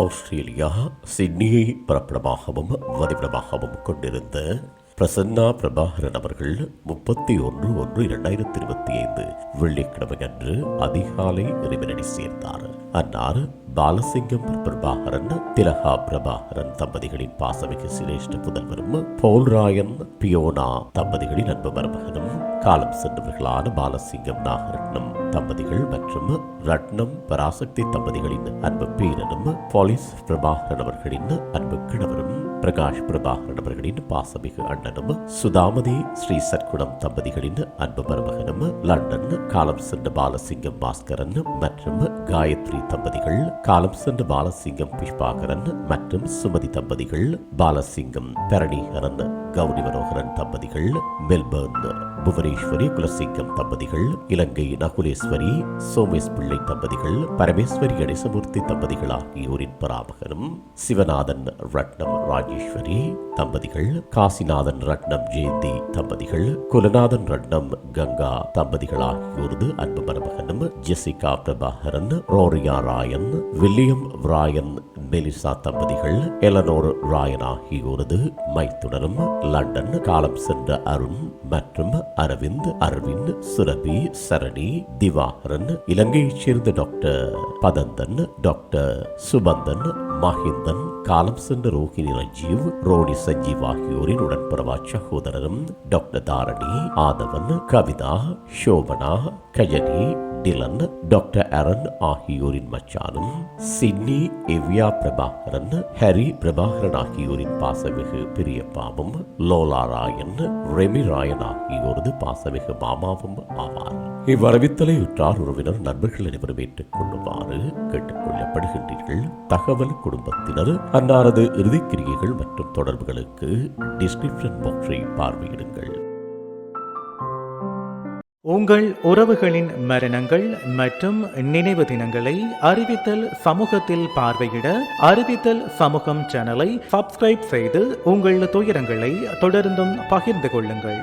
Australia சிட்னியை பிறப்பிடமாகவும் வதிவிடமாகவும் கொண்டிருந்த பிரசன்னா பிரபாகரன் அவர்கள் 31/1/2025 வெள்ளிக்கிழமை அன்று அதிகாலை இறைவனடி சேர்ந்தார். அன்னார் பாலசிங்கம் பிரபாகரன் திலகா பிரபாகரன் தம்பதிகளின் பாசமிகு சிரேஷ்ட புதல்வரும் போல்ராயன் பியோனா தம்பதிகளின் அன்பு மருமகனும் காலம் சென்றவர்களான பாலசிங்கம் நாகரட்னம் தம்பதிகள் மற்றும் ரட்னம் பராசக்தி தம்பதிகளின் அன்பு பேரனும் போலீஸ் பிரபாகரன் அவர்களின் அன்பு கிழவரும் பிரகாஷ் பிரபாகரன் அவர்களின் பாசமிகு அண்ணனும் சுதாமதி ஸ்ரீ சற்குணம் தம்பதிகளின் அன்பு மருமகனும் லண்டன் காலம் சென்ற பாலசிங்கம் பாஸ்கரன் மற்றும் காயத்ரி தம்பதிகள், காலம் சென்ற பாலசிங்கம் புஷ்பாகரன் மற்றும் சுமதி தம்பதிகள், பாலசிங்கம் பரணீகரன் கௌரி மனோகரன் தம்பதிகள், மெல்பர்ன் புவனேஸ்வரி குலசிங்கம் தம்பதிகள், இலங்கை நகுலேஸ்வரி சோமேஷ் பிள்ளை தம்பதிகள், பரமேஸ்வரி கணேசமூர்த்தி தம்பதிகள் ஆகியோரின் பராமகனும் சிவநாதன் ரட்னம் ராஜேஸ்வரி தம்பதிகள், காசிநாதன் ரட்னம் ஜெயந்தி தம்பதிகள், குலநாதன் ரட்னம் கங்கா தம்பதிகள் ஆகியோரது அன்பு மருமகனும் ஜெசிகா பிரபாகரன், ரோரியா ராயன், வில்லியம் ராயன் மெலிசா தம்பதிகள், எலனோர் ராயன் ஆகியோரது மைத்துனரும் லண்டன் காலம் சென்ற அருண் மற்றும் அரவிந்த் சுரபி சரணி திவாகரன், இலங்கையைச் சேர்ந்த டாக்டர் பதந்தன், டாக்டர் சுபந்தன் மஹிந்தன், காலம் சென்ற ரோஹிணி ரஜீவ் ரோடி சஞ்சீவ் ஆகியோரின் உடன்பரவா சகோதரரும் டாக்டர் தாரணி ஆதவன், கவிதா சோபனா கஜனி டிலன், டாக்டர் அரன் ஆகியோரின் மச்சானும் சிட்னி எவ்யா பிரபாகரன், ஹரி பிரபாகரன் ஆகியோரின் பாசமிகு பெரியப்பாவும், லோலா ராயன் ரெமி ராயன் ஆகியோரது பாசமிகு மாமாவும் ஆவார். இவ்வரவித்தலை உற்றார் உறவினர் நண்பர்கள் அனைவரும் ஏற்றுக் கொள்ளுமாறு கேட்டுக் கொள்ளப்படுகின்றீர்கள். தகவல் குடும்பத்தினர் அன்னாரது இறுதிக்கிரியைகள் மற்றும் தொடர்புகளுக்கு டிஸ்கிரிப்ஷன் பாக்ஸை பார்வையிடுங்கள். உங்கள் உறவுகளின் மரணங்கள் மற்றும் நினைவு தினங்களை அறிவித்தல் சமூகத்தில் பார்வையிட அறிவித்தல் சமூகம் சேனலை சப்ஸ்கிரைப் செய்து உங்கள் துயரங்களை தொடர்ந்தும் பகிர்ந்து கொள்ளுங்கள்.